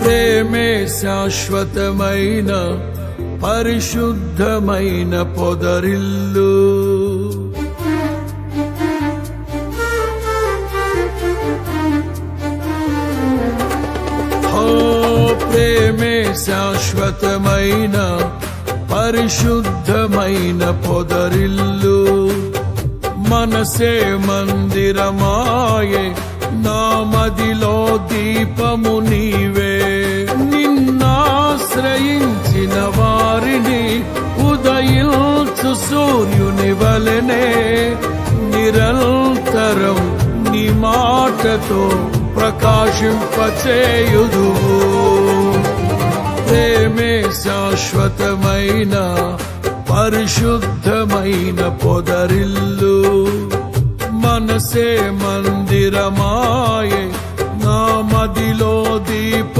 ప్రేమే శాశ్వతమైన పరిశుద్ధమైన పొదరిల్లు. ప్రేమే శాశ్వతమైన పరిశుద్ధమైన పొదరిల్లు. మనసే మందిరమాయే నా మదిలో దీపము నీవే. నిన్నాశ్రయించిన వారిని ఉదయించు సూర్యుని వలెనే నిరంతరం నీ మాటతో ప్రకాశింపచేయుదువు. ప్రేమే శాశ్వతమైన పరిశుద్ధమైన పొదరిల్లు. మనసే మందిరమాయే నా మదిలో దీప